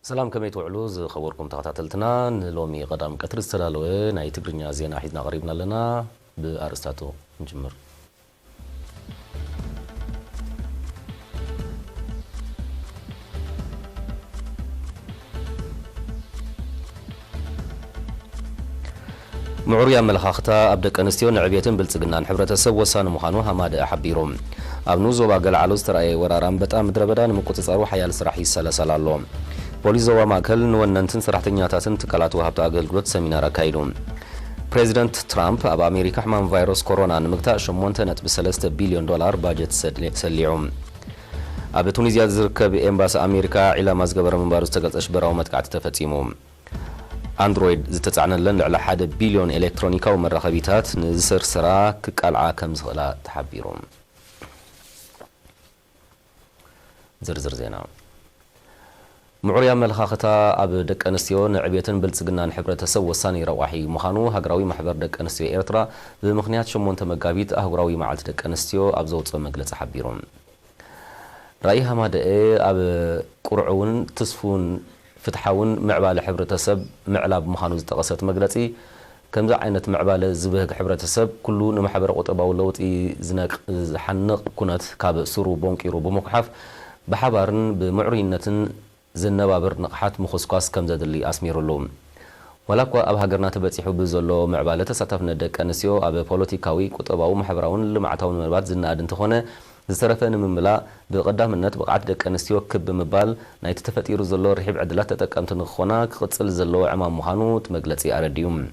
سلام كميت وعلوز خبركم تخاتلتنا لومي قدام قطر استلالوه ناي تقرنيا زينا حيدنا قريبنا لنا بأرستاتو نجمر معوريا ملخاختا أبدك أنستيو نعبيتن بلتقنان حبرتسب وسان مخانو هماد أحبيروم أبنو زوبا قل علوز ترأي وراران بتا مدربدان مكوتصارو حيال سراحي سلسلالوم بوليس زوا ماكل نوننتن سراحتنياتاتن تكالات وهبتا أقلقلوت سمينار كايدوم بريزيدنت ترامب أب أمريكا حمان فيروس كورونا نمكتا شمونتنت ب$3 بليون باجت سليعوم أب تونيزيا زركب إمباس أمريكا علا مازقبر من باروز تقلت أشبراو متقعت تفتيموم أندرويد زتتعنلن على 1 بليون إلكترونيكا ومرخبيتات نزسر سرا كقلعة كمزغلا تحبيروم زرزر زينا معوريا ملخاختا أب دك أنستيو نعبيتن بلتسقنان حبرتسب وساني رواحي مخانو هقراوي محبر دك أنستيو إيرترا بمخنيات شمونت مقابيت أهقراوي معالت دك أنستيو أب زوت مقلت حبيروم رأيها ما دقي أب قرعون تصفون فتحاون معبال حبرتسب معلاب مخانو زتقصت مقلتي كم ذا عينت معبال زبهق حبرتسب كله نمحبر قطبا ولوتي زنق حنق كنت كاب سرو بونكيرو بمقحف بحبارن بمعرينتن زنبابر نقحات مخصقاس كم زدلي أسميرلوم ولكوا أب هاجرنا تبتيحو بزلو معبالة تساتفنا دك أنسيو أب بوليتيكاوي كتباو محبراون لمعتاون مربات زنا أدن تخونه زترفن من ملا بقدام النت بقعد دك أنسيو كب مبال نايت تفتيرو زلو رحيب عدلات تتكامت نخونا كغتصل زلو عمام مهانو تمقلتي أرديوم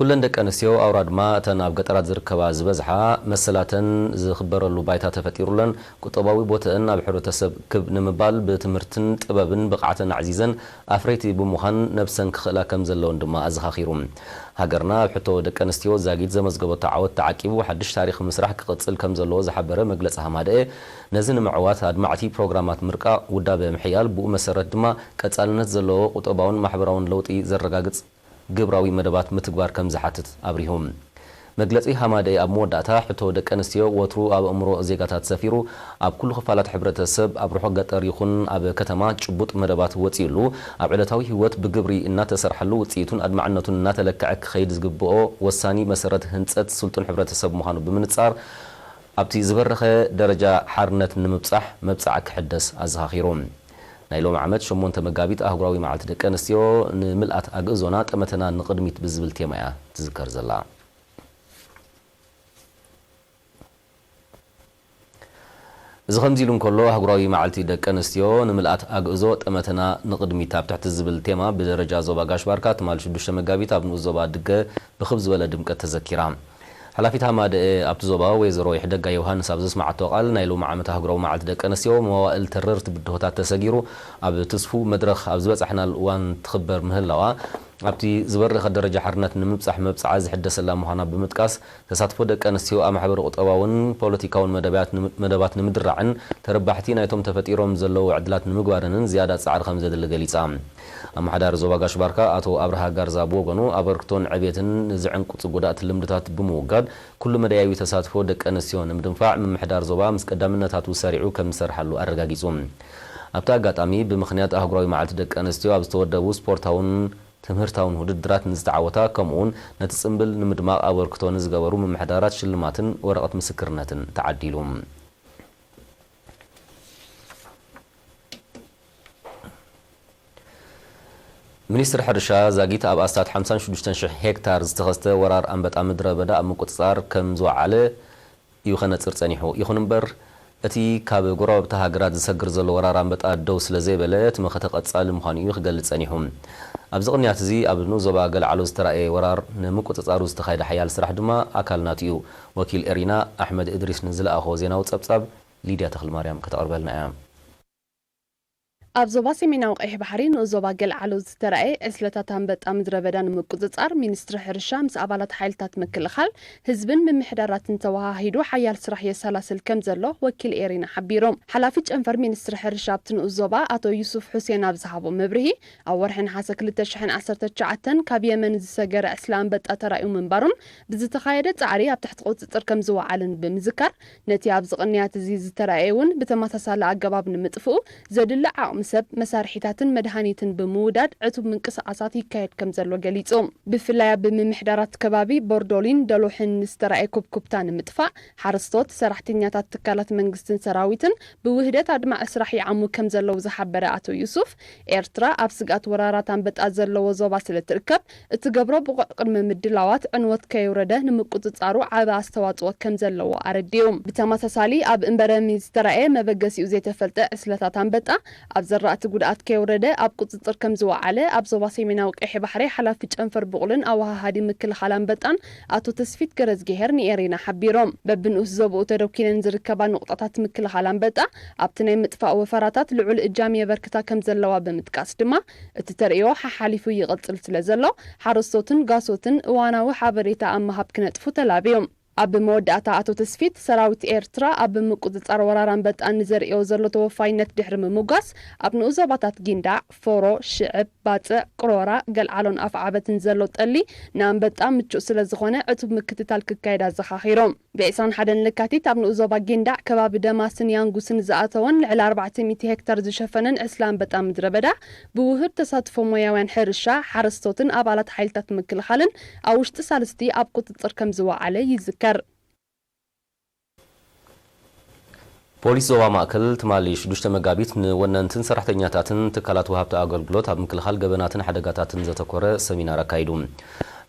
كلن دك أنسيو أوراد ما تناب قطرات زركبا زبزحا مسلاتن زخبر اللو بايتا تفتيرولن كتباوي بوتن بحرو تسب كب نمبال بتمرتن تبابن بقعتن عزيزن أفريتي بمهان نفسن كخلا كم زلون دما أزخاخيروم هاجرنا بحتو دك أنستيو زاقيد زمزقبو تعاود تعاقيبو حدش تاريخ مسرح كقتصل كم زلو زحبره مقلتها مادئ نزن معوات هاد معتي بروغرامات مرقا ودا بمحيال بو مسرت دما كتسالنت زلو قطباون محبراون لوطي زرقاقص قبراوي مدبات متقبار كم زحاتت أبريهم مقلتي همادي أب موداتا حتو دك أنستيو وترو أب أمرو زيقاتات سفيرو أب كل خفالات حبرة السب أب روحو قطر يخون أب كتمات شبوط مدبات وطيلو أب علتاوي هوت بقبري إنا تسرحلو وطيتون أدمعنتون إنا تلكعك خيد زقبقو والساني مسارت هنسات سلطون حبرة السب مخانو بمنتصار أبتي زبرخة درجة حارنت نمبصح مبصعك حدث أزهاخيروم نايلو معمد شمون تمقابيت أهقراوي معالت دك أنستيو نملأت أقزونات أمتنا نقدميت بزبل تيمايا تذكر زلا زخمزيلون كلو أهقراوي معالتي دك أنستيو نملأت أقزوت أمتنا نقدميت تحت الزبل تيما بدرجة زوبا قاش باركات مال شدوش مقابيت أبنو الزوبا دك بخبز ولا دمك تذكيرام حلافيتها ماد أبتزوبا ويزرو يحدق يوهانس أبزس مع التوقال نايلو مع متهجرو مع الدك أنسيو موائل تررت بدهوتات تسجيرو أب تصفو مدرخ أبزبس إحنا الوان تخبر مهلوا أبتي زبر درجة حرنت نمبصح مبصع عز حدث الله مهانا بمتكاس تصادفو دك أنسيو أم حبر قطواون بوليتيكاون مدبات نمدرعن تربحتين أيتم تفتيرهم زلو عدلات نمقوارنن زيادة سعر 5 دلقليصام أما حدار زوبا قاش باركا أتو أبرها غارزا بوغنو أبركتون عبيتن زعن قطس قدات اللمدتات بموقاد كل مدايوي تصادفو دك أنسيو نمدنفاع من محدار زوبا مسقدامنتاتو سارعو كم سرحلو أرقاقيزوم أبتا قاطامي بمخنيات أهقراوي معالت دك أنستيو أبستودبو سبورتاون تمهرتاون وددرات نزتعوتا كمون نتصنبل نمدماق أبركتون زقبرو من محدارات شلماتن ورقة مسكرناتن تعديلوم منيستر حرشا زاقيت أب أستاد 56 هكتار زتخسته ورار أنبت أمدر بدأ مقتصار كم زوعاله يخنة ترتنيحو يخنبر أتي كاب قراب تهاجرات زسجر زل ورار أنبت أدوس لزيبلت مختق أتصال مخانيو يخجل تسنيحهم أبزغني اعتزي أبنو زبا قل علوز ترى ورار نمقتصار استخايد حيال سرح دما أكل ناتيو وكيل إرينا أحمد إدريس نزل أخو زينا وتصبصب ليديا تخل مريم كتقربلنا أيام ኣብ ዞባ ሰሜናዊ ቀይሕ ባሕሪ ንዞባ ገልዓሎ ዝተረኣየ ዕስለታት ኣንበጣ ምድረ በዳ ንምቁፅጻር ሚኒስትሪ ሕርሻ ምስ ኣባላት ሓይልታት ምክልኻል ህዝብን ምምሕዳራትን ተወሃሂዱ ሓያል ስራሕ የሰላስል ከም ዘሎ ወኪል ኤሪና ሓቢሮም ሓላፊ ጨንፈር ሚኒስትሪ ሕርሻ ኣብቲ ንዞባ ኣቶ ዩሱፍ ሁሴን ኣብ ዝሃቦ መብርሂ ኣብ ወርሒ ነሓሰ 2019 ካብ የመን ዝሰገረ ዕስለ ኣንበጣ ተራእዩ ምንባሮም ብዝተኻየደ ጻዕሪ ኣብ ትሕቲ ቁፅፅር ከም ዝወዓልን ብምዝካር ነቲ ኣብ ዝቕንያት እዚ ዝተረኣየ እውን ብተመሳሳሊ ኣገባብ ንምጥፍኡ ዘድሊ ዓቕሚ ሰብ መሳርሒታትን መድሃኒትን ብምውዳድ ዕቱብ ምንቅስቃሳት ይካየድ ከም ዘሎ ገሊጾም ብፍላይ ብምምሕዳራት ከባቢ ቦርዶሊን ደሎሕን ዝተራእየ ኩብኩብታ ንምጥፋእ ሓረስቶት ሰራሕተኛታት ትካላት መንግስትን ሰራዊትን ብውህደት ኣድማዕ ስራሕ ይዓሙ ከም ዘለው ዝሓበረ ኣቶ ዩሱፍ ኤርትራ ኣብ ስጋት ወራራት አንበጣ ዘለዎ ዞባ ስለትርከብ እትገብሮ ብቅድመ ምድላዋት ዕንወት ከይውረደ ንምቁፅጻሩ ዓበ ኣስተዋጽኦ ከም ዘለዎ ኣረዲዮም ብተመሳሳሊ ኣብ እንበረሚ ዝተራእየ መበገሲኡ ዘይተፈልጠ ዕስለታት አንበጣ ኣብ ዘራእቲ ጉድኣት ከይውረደ ኣብ ቁፅፅር ከም ዝወዓለ ኣብ ዞባ ሰሜናዊ ቀይሕ ባሕሪ ሓላፊ ጨንፈር ብቁልን ኣዋሃሃዲ ምክልኻል አንበጣን ኣቶ ተስፊት ገረዝጌሄር ንኤሪና ሓቢሮም በብንኡስ ዞብኡ ተደኪነን ዝርከባ ንቁጣታት ምክልኻል አንበጣ ኣብቲ ናይ ምጥፋእ ወፈራታት ልዑል እጃም የበርክታ ከም ዘለዋ ብምጥቃስ ድማ እቲ ተርእዮ ሓሓሊፉ ይቕፅል ስለ ዘሎ ሓረስቶትን ጋሶትን እዋናዊ ሓበሬታ ኣብ ምሃብ ክነጥፉ ተላብዮም ኣብ መወዳእታ ኣቶ ተስፊት ሰራዊት ኤርትራ ኣብ ምቁፅጻር ወራር አንበጣ ንዘርእዮ ዘሎ ተወፋይነት ድሕሪ ምሙጋስ ኣብ ንኡ ዞባታት ጊንዳዕ ፎሮ ሽዕብ ባፅዕ ቅሮራ ገልዓሎን ኣፍዓበትን ዘሎ ጠሊ ንኣንበጣ ምቹእ ስለ ዝኾነ ዕቱብ ምክትታል ክካየድ ኣዘኻኺሮም ብ21 ለካቲት ኣብ ንኡ ዞባ ጊንዳዕ ከባቢ ደማስን ያንጉስን ዝኣተወን ልዕሊ 400 ሄክታር ዝሸፈነን ዕስለ አንበጣ ምድረ በዳ ብውህድ ተሳትፎ ሞያውያን ሕርሻ ሓረስቶትን ኣባላት ሓይልታት ምክልኻልን ኣብ ውሽጢ ሳልስቲ ኣብ ቁፅፅር ከም ዝወዓለ ይዝከር ፖሊስ ዞባ ማእከል ትማሊ 6 መጋቢት ንወነንትን ሰራሕተኛታትን ትካላት ወሃብቲ አገልግሎት ኣብ ምክልኻል ገበናትን ሓደጋታትን ዘተኮረ ሰሚናር አካይዱ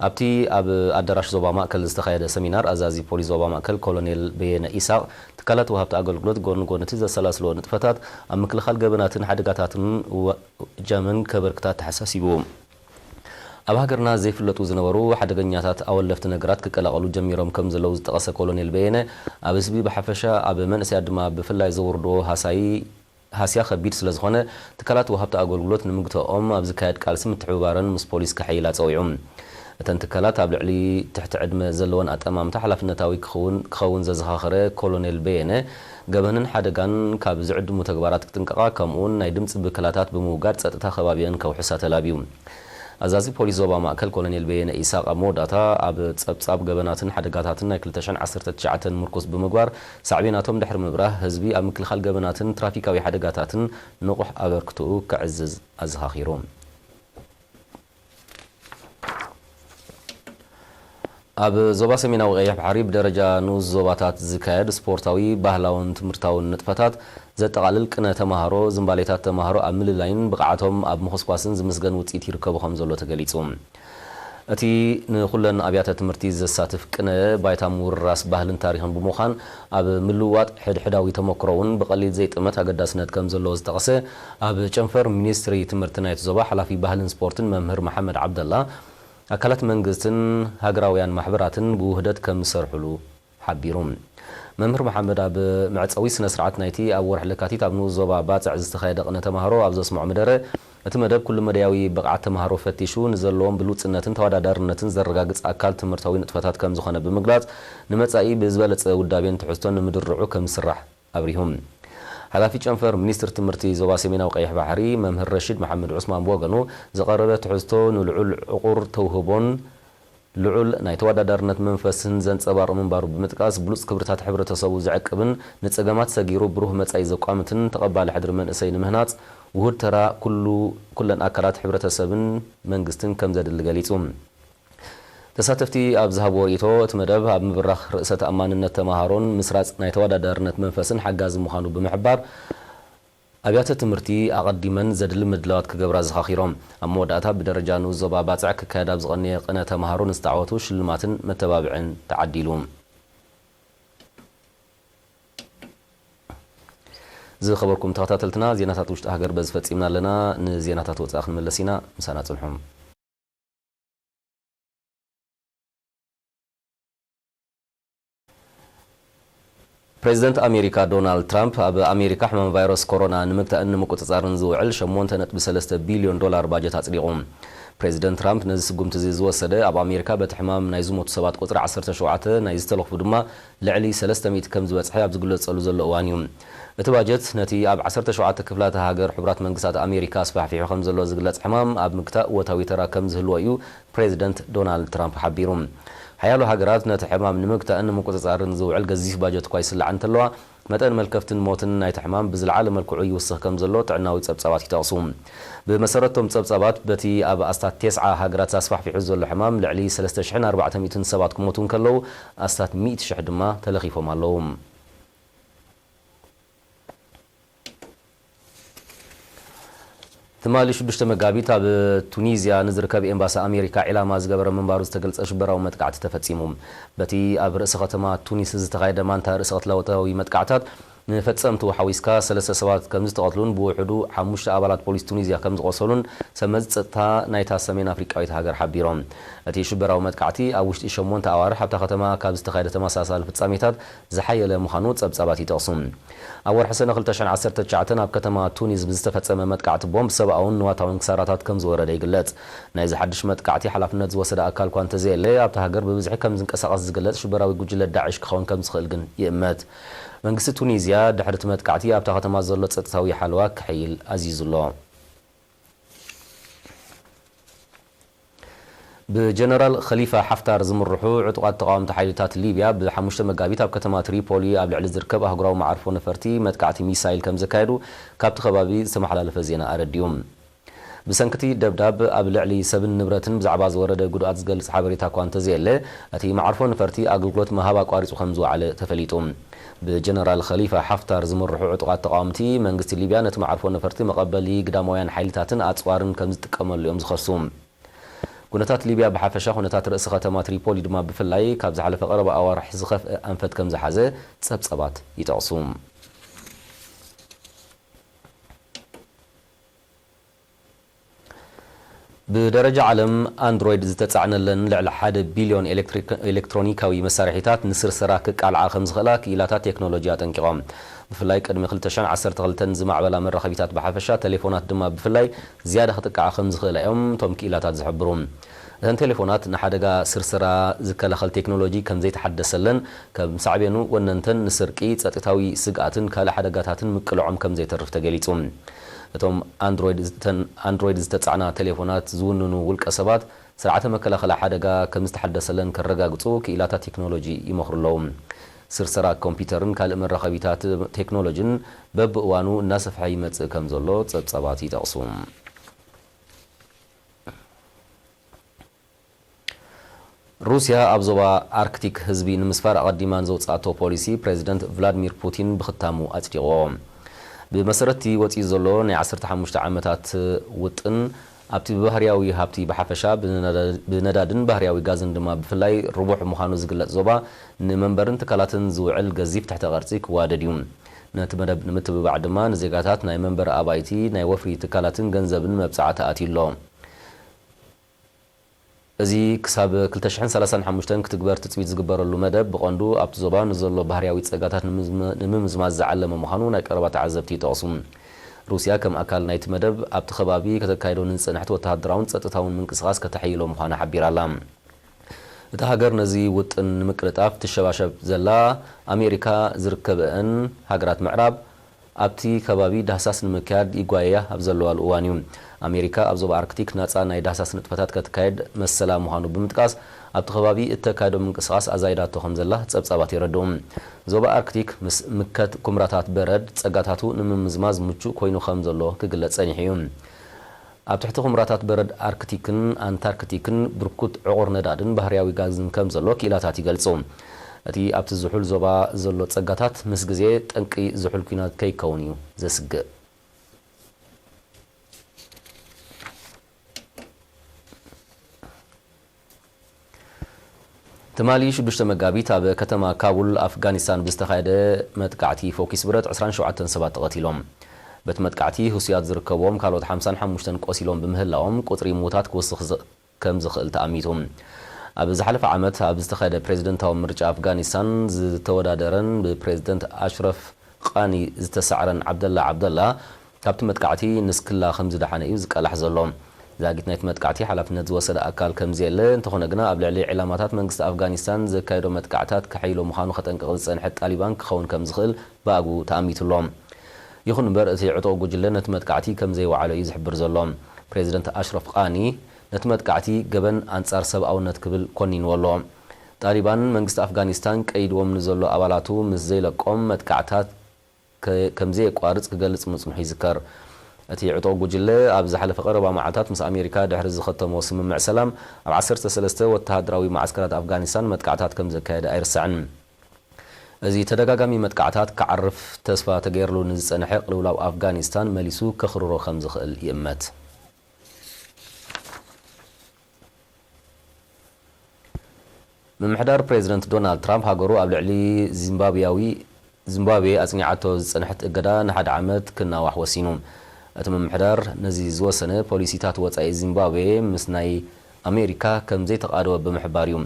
ኣብቲ ኣብ አዳራሽ ዞባ ማእከል ዝተኻየደ ሰሚናር አዛዚ ፖሊስ ዞባ ማእከል ኮሎኔል በየነ ኢሳቅ ትካላት ወሃብቲ አገልግሎት ጎንጎንቲ ዘሰላስሎ ንጥፈታት ኣብ ምክልኻል ገበናትን ሓደጋታትን ጀመን ከበርክታት ተሓሳሲቡ ኣብ ሃገርና ዘይፍለጡ ዝነበሩ ሓደገኛታት ኣወለፍቲ ነገራት ክቀላቀሉ ጀሚሮም ከም ዘለው ዝጠቀሰ ኮሎኔል በየነ ኣብ ህዝቢ ብሓፈሻ ኣብ መንእስያ ድማ ብፍላይ ዘውርዶ ሃስያ ከቢድ ስለ ዝኾነ ትካላት ወሃብቲ አገልግሎት ንምግተኦም ኣብ ዝካየድ ቃልሲ ምትሕብባርን ምስ ፖሊስ ክሓይላ ፀዊዖም እተን ትካላት ኣብ ልዕሊ ትሕቲ ዕድመ ዘለወን ኣጠማምታ ሓላፍነታዊ ክኸውን ዘዘኻኸረ ኮሎኔል በየነ ገበንን ሓደጋን ካብ ዝዕድሙ ተግባራት ክጥንቀቃ ከምኡውን ናይ ድምፂ ብክላታት ብምውጋድ ፀጥታ ከባቢአን ከውሕሳ ተላብዩ አዛዚ ፖሊስ ዞባ ማእከል ኮሎኔል በየነ ኢሳቅ ሞዳታ ኣብ ጸብጻብ ገበናትን ሓደጋታትን ናይ 2019 ምርኩስ ብምግባር ሳዕቤናቶም ድሕሪ ምብራህ ህዝቢ ኣብ ምክልኻል ገበናትን ትራፊካዊ ሓደጋታትን ንቑሕ ኣበርክትኡ ክዕዝዝ ኣዘኻኺሮም ኣብ ዞባ ሰሜናዊ ቀይሕ ባሕሪ ብደረጃ ንኡስ ዞባታት ዝካየድ ስፖርታዊ ባህላውን ትምህርታውን ንጥፈታት ዘጠቃልል ቅነ ተማሃሮ ዝምባሌታት ተማሃሮ ኣብ ምልላይን ብቕዓቶም ኣብ ምኽስኳስን ዝምስገን ውፅኢት ይርከቡ ከም ዘሎ ተገሊጹ እቲ ንኹለን ኣብያተ ትምህርቲ ዘሳትፍ ቅነ ባይታ ምውራስ ባህልን ታሪኽን ብምዃን ኣብ ምልዋጥ ሕድሕዳዊ ተመክሮውን ብቐሊል ዘይጥመት ኣገዳስነት ከም ዘሎ ዝጠቐሰ ኣብ ጨንፈር ሚኒስትሪ ትምህርቲ ናይቲ ዞባ ሓላፊ ባህልን ስፖርትን መምህር መሐመድ ዓብደላ ኣካላት መንግስትን ሃገራውያን ማሕበራትን ብውህደት ከም ዝሰርሕሉ ሓቢሮም መምህር መሐመድ ኣብ መዕፀዊ ስነ ስርዓት ናይቲ ኣብ ወርሒ ለካቲት ኣብ ንኡስ ዞባ ባፅዕ ዝተኻየደ ቅነ ተማሃሮ ኣብ ዘስምዖ መደረ እቲ መደብ ኩሉ መድያዊ ብቕዓት ተማሃሮ ፈቲሹ ንዘለዎም ብሉፅነትን ተወዳዳርነትን ዘረጋግፅ ኣካል ትምህርታዊ ንጥፈታት ከም ዝኾነ ብምግላጽ ንመጻኢ ብዝበለፀ ውዳቤን ትሕዝቶን ንምድርዑ ከም ዝስራሕ ኣብሪሁም ሓላፊ ጨንፈር ሚኒስትር ትምህርቲ ዞባ ሰሜናዊ ቀይሕ ባሕሪ መምህር ረሺድ መሐመድ ዑስማን ብወገኑ ዘቐረበ ትሕዝቶ ንልዑል ዕቁር ተውህቦን ልዑል ናይ ተወዳዳርነት መንፈስን ዘንጸባርቕ ምንባሩ ብምጥቃስ ብሉፅ ክብርታት ሕብረተሰቡ ዝዕቅብን ንጸገማት ሰጊሩ ብሩህ መጻኢ ዘቋምትን ተቐባሊ ሕድሪ መንእሰይ ንምህናጽ ውሁድ ተራ ኩለን ኣካላት ሕብረተሰብን መንግስትን ከም ዘድሊ ገሊጹ ተሳተፍቲ ኣብ ዝሃብዎ ርእይቶ እቲ መደብ ኣብ ምብራኽ ርእሰ ተኣማንነት ተማሃሮን ምስራፅ ናይ ተወዳዳርነት መንፈስን ሓጋዚ ምዃኑ ብምሕባር ኣብያተ ትምህርቲ ኣቐዲመን ዘድሊ ምድላዋት ክገብራ ዘኻኺሮም ኣብ መወዳእታ ብደረጃ ንኡስ ዞባ ባፅዕ ክካየድ ኣብ ዝቐነየ ቅነ ተማሃሮ ንዝተዓወቱ ሽልማትን መተባብዕን ተዓዲሉ ዝኸበርኩም ተኸታተልትና ዜናታት ውሽጢ ሃገር በዚ ፈጺምና ኣለና ንዜናታት ወፃኢ ክንመለስ ኢና ምሳና ጽንሖም ፕሬዚደንት ኣሜሪካ ዶናልድ ትራምፕ ኣብ ኣሜሪካ ሕማም ቫይረስ ኮሮና ንምግታእን ንምቁፅጻርን ዝውዕል 8.3 ቢልዮን ዶላር ባጀት ኣጽዲቖም ፕሬዚደንት ትራምፕ ነዚ ስጉምቲ እዚ ዝወሰደ ኣብ ኣሜሪካ በቲ ሕማም ናይ ዝሞቱ ሰባት ቁፅሪ 17 ናይ ዝተለኽፉ ድማ ልዕሊ 300 ከም ዝበፅሐ ኣብ ዝግለጸሉ ዘሎ እዋን እዩ እቲ ባጀት ነቲ ኣብ 17 ክፍላተ ሃገር ሕቡራት መንግስታት ኣሜሪካ ኣስፋሕፊሑ ከም ዘሎ ዝግለጽ ሕማም ኣብ ምግታእ ወታዊ ተራ ከም ዝህልዎ እዩ ፕሬዚደንት ዶናልድ ትራምፕ ሓቢሩ ሓያሎ ሃገራት ነቲ ሕማም ንምግታእን ንምቁፅጻርን ዝውዕል ገዚፍ ባጀት እኳ ይስላዕ እንተለዋ መጠን መልከፍትን ሞትን ናይ ተሕማም ብዝለዓለ መልክዑ ይውስኽ ከም ዘሎ ጥዕናዊ ጸብጻባት ይጠቕሱ ብመሰረቶም ጸብጻባት በቲ ኣብ ኣስታት 9 ሃገራት ኣስፋሕፊሑ ዘሎ ሕማም ልዕሊ 3400 ሰባት ክሞቱን ከለው ኣስታት 100,000 ድማ ተለኺፎም ኣለዉ ትማሊ 6 መጋቢት ኣብ ቱኒዝያ ንዝርከብ ኤምባሲ ኣሜሪካ ዕላማ ዝገበረ መንባሩ ዝተገልጸ ሽበራዊ መጥቃዕቲ ተፈጺሙ በቲ ኣብ ርእሲ ከተማ ቱኒስ ዝተኻየደ ማንታ ርእሲ ቀትላዊ መጥቃዕታት ንፈጸምቱ ሓዊስካ 3 ሰባት ከም ዝተቐትሉን ብውሕዱ 5 ኣባላት ፖሊስ ቱኒዝያ ከም ዝቆሰሉን ሰመዝ ጸጥታ ናይታ ሰሜን ኣፍሪቃዊት ሃገር ሓቢሮም እቲ ሽበራዊ መጥቃዕቲ ኣብ ውሽጢ 8 ኣዋርሕ ኣብታ ከተማ ካብ ዝተኻየደ ተመሳሳሊ ፍጻሜታት ዝሓየለ ምዃኑ ጸብጻባት ይጠቕሱ ኣብ ወርሒ ሰነ 2019 ኣብ ከተማ ቱኒስ ብዝተፈጸመ መጥቃዕቲ ቦምብ ሰብኣውን ንዋታውን ክሳራታት ከም ዝወረደ ይግለጽ ናይዚ ሓድሽ መጥቃዕቲ ሓላፍነት ዝወሰደ ኣካል እኳ እንተዘየለ ኣብታ ሃገር ብብዝሒ ከም ዝንቀሳቐስ ዝግለጽ ሽበራዊ ጉጅለ ዳዕሽ ክኸውን ከም ዝኽእል ግን ይእመት መንግስቲ ቱኒዝያ ድሕሪ እቲ መጥቃዕቲ ኣብታ ከተማ ዘሎ ጸጥታዊ ሓለዋ ክሕይል ኣዚዙሎ بجنرال خليفة حفتر زمرحو عطوات تقاوم تحيلات ليبيا بحمشت مقابيت ኣብ ከተማ ትሪፖሊ ኣብ ልዕሊ ዝርከብ ኣህጉራዊ ማዕርፎ ነፈርቲ መጥቃዕቲ ሚሳይል ከም ዘካየዱ ካብቲ ከባቢ ዝተመሓላለፈ ዜና ኣረድዮም ብሰንክቲ ደብዳብ ኣብ ልዕሊ ሰብን ንብረትን ብዛዕባ ዝወረደ ጉድኣት ዝገልጽ ሓበሬታ እኳ እንተዘየለ እቲ ማዕርፎ ነፈርቲ ኣገልግሎት መሃብ ኣቋሪጹ ከም ዝወዓለ ተፈሊጡ بجنرال خليفة حفتر زمرحو عطوات تقاومቲ መንግስቲ ሊብያ ነቲ ማዕርፎ ነፈርቲ መቐበሊ ግዳማውያን ሓይልታትን ኣጽዋርን ከም ዝጥቀመሉ እዮም ዝኸሱም ኩነታት ሊብያ ብሓፈሻ ኩነታት ርእሲ ከተማ ትሪፖሊ ድማ ብፍላይ ካብ ዝሓለፈ ቀረባ ኣዋርሕ ዝኸፍ ኣንፈት ከም ዝሓዘ ጸብጻባት ይጠቕሱ بدرجة عالم أندرويد زتتعنلن لعل 1 بليون إلكترونيكاوي مسارحيتات نسر سراكك على خمس خلاك إلى تكنولوجيات انقام بفلاي قدم خلتشان 10 زمع بلا من رخبيتات بحفشة تليفونات دما بفلاي زيادة خطك على خمس خلاهم توم كيلاتات زحبرون هن تليفونات نحدقا سرسرا زكال خل تكنولوجي كم زي تحدث لن كم صعبينو وننتن نسركي تتاوي سقاتن كالا حدقاتن مكلعم كم زي ترف تقليتهم እቶም ኣንድሮይድ ዝተጻዕና ቴሌፎናት ዝውንኑ ውልቀ ሰባት ስርዓተ መከላኸሊ ሓደጋ ከም ዝተሐደሰለን ከረጋግጹ ክኢላታት ቴክኖሎጂ ይመኽሩለዎም ስርሰራ ኮምፒውተርን ካልእ መራኸቢታት ቴክኖሎጂን በብእዋኑ እናሰፍሐ ይመጽእ ከም ዘሎ ጸብጻባት ይጠቕሱ ሩስያ ኣብ ዞባ ኣርክቲክ ህዝቢ ንምስፋር ኣቐዲማን ዘውፅኣቶ ፖሊሲ ፕሬዚደንት ቭላድሚር ፑቲን ብኽታሙ ኣጽዲቖም بمسرتي وتي زلو ني 15 عامات وطن ابتي بحرياوي هابتي بحفشا بندادن بحرياوي غازن دما بفلاي ربوح مخانو زغلص زوبا نمنبرن تكالاتن زوعل غزيف تحت غرصيك وادديوم نتمدب نمتبع دما نزيغاتات ناي منبر ابايتي ناي وفري تكالاتن غنزبن مبصعات اتيلو እዚ ክሳብ 2035 ክትግበር ትጽቢት ዝግበረሉ መደብ ብቐንዱ ኣብቲ ዞባ ንዘሎ ባህርያዊ ጸጋታት ንምምዝማዝ ዝዓለመ ምዃኑ ናይ ቀረባ ተዓዘብቲ ይጠቕሱ ሩስያ ከም ኣካል ናይቲ መደብ ኣብቲ ከባቢ ከተካይዶ ንጽንሕቲ ወተሃደራውን ጸጥታውን ምንቅስቓስ ከተሓይሎ ምዃና ሓቢራላ እቲ ሃገር ነዚ ውጥን ንምቅልጣፍ ትሸባሸብ ዘላ ኣሜሪካ ዝርከበአን ሃገራት ምዕራብ ኣብቲ ከባቢ ዳህሳስ ንምክያድ ይጓየያ ኣብ ዘለዋሉ እዋን እዩ ኣሜሪካ ኣብ ዞባ ኣርክቲክ ናጻ ናይ ዳህሳስ ንጥፈታት ከተካየድ መሰላ ምዃኑ ብምጥቃስ ኣብቲ ከባቢ እተካየዶ ምንቅስቓስ ኣዛይዳቶ ከም ዘላ ጸብጻባት ይረድኡ ዞባ ኣርክቲክ ምስ ምከት ኩምራታት በረድ ጸጋታቱ ንምምዝማዝ ምቹእ ኮይኑ ከም ዘሎ ክግለጽ ጸኒሑ እዩ ኣብ ትሕቲ ኩምራታት በረድ ኣርክቲክን ኣንታርክቲክን ብርኩት ዕቑር ነዳድን ባህርያዊ ጋዝን ከም ዘሎ ክኢላታት ይገልጹ እቲ ኣብቲ ዝሑል ዞባ ዘሎ ጸጋታት ምስ ግዜ ጠንቂ ዝሑል ኩናት ከይከውን እዩ ዘስግእ تمالي شدشت مقابيت ኣብ ከተማ ካቡል ኣፍጋኒስታን ብዝተኻየደ መጥቃዕቲ ፎኪስ ብረት 27 ሰባት ተቐቲሎም በቲ መጥቃዕቲ ሁስያት ዝርከቦም ካልኦት 55 ቆሲሎም ብምህላዎም ቁጥሪ ሞታት ክወስኽ ከም ዝኽእል ተኣሚቶም ኣብ ዝሓለፈ ዓመት ኣብ ዝተኻየደ ፕሬዝደንታዊ ምርጫ ኣፍጋኒስታን ዝተወዳደረን ብፕሬዝደንት ኣሽረፍ ቃኒ ዝተሰዓረን ዓብደላ ካብቲ መጥቃዕቲ ንስክላ ከም ዝደሓነ እዩ ዝቀላሕ ዘሎ زاغيت نايت متقعتي حلفنت زوسد اكال كمزيل انتخونه غنا ابلعلي علامات منغست افغانستان زكايدو متقعتات كحيلو مخانو خطنقل صنحت طالبان كخون كمزخل باغو تاميتلوم يخون برئتي عطو غجلنت متقعتي كمزي وعلى يزحبر زلوم بريزيدنت اشرف قاني نت متقعتي غبن انصار سباونت كبل كونين ولوم طالبان منغست افغانستان قيدوم نزلو ابالاتو مزيلقوم متقعتات كمزي قارص كገልጽ مصمح يذكر እቲ ዕጦ ጉጅለ ኣብ ዝሓለፈ ቀረባ መዓልታት ምስ ኣሜሪካ ድሕሪ ዝኸተሞ ስምምዕ ሰላም ኣብ 13 ወተሃደራዊ ማዕስከራት ኣፍጋኒስታን መጥቃዕታት ከም ዘካየደ ኣይርስዕን እዚ ተደጋጋሚ መጥቃዕታት ክዓርፍ ተስፋ ተገይርሉ ንዝጸንሐ ቅልውላው ኣፍጋኒስታን መሊሱ ከኽርሮ ከም ዝኽእል ይእመት ምምሕዳር ፕሬዚደንት ዶናልድ ትራምፕ ሃገሩ ኣብ ልዕሊ ዚምባብዌ ኣጽኒዓቶ ዝጸንሐት እገዳ ንሓደ ዓመት ክናዋሕ ወሲኑ እቲ ምምሕዳር ነዚ ዝወሰነ ፖሊሲታት ወጻኢ ዚምባብዌ ምስ ናይ ኣሜሪካ ከም ዘይተቃደወ ብምሕባር እዩ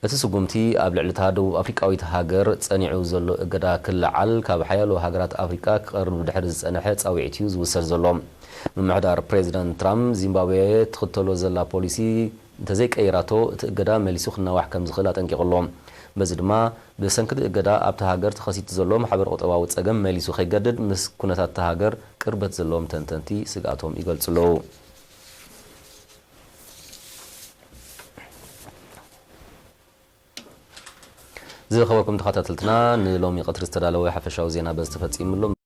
እቲ ስጉምቲ ኣብ ልዕሊ ደቡብ ኣፍሪቃዊት ሃገር ጸኒዑ ዘሎ እገዳ ክለዓል ካብ ሓያሎ ሃገራት ኣፍሪቃ ክቐርብ ድሕሪ ዝጸንሐ ጻውዒት እዩ ዝውሰድ ዘሎ ምምሕዳር ፕሬዚደንት ትራምፕ ዚምባብዌ ትኽተሎ ዘላ ፖሊሲ እንተዘይቀይራቶ እቲ እገዳ መሊሱ ክናዋሕ ከም ዝኽእል ኣጠንቂቑሎ በዚ ድማ ብሰንኪ እገዳ ኣብቲ ሃገር ተኸሲቱ ዘሎ ማሕበር ቁጠባዊ ጸገም መሊሱ ከይገድድ ምስ ኩነታት ሃገር ቅርበት ዘለዎም ተንተንቲ ስጋቶም ይገልጹ ኣለዉ ዝኸበኩም ተኸታተልትና ንሎሚ ቀትሪ ዝተዳለወ ሓፈሻዊ ዜና በዚ ተፈጺሙሎም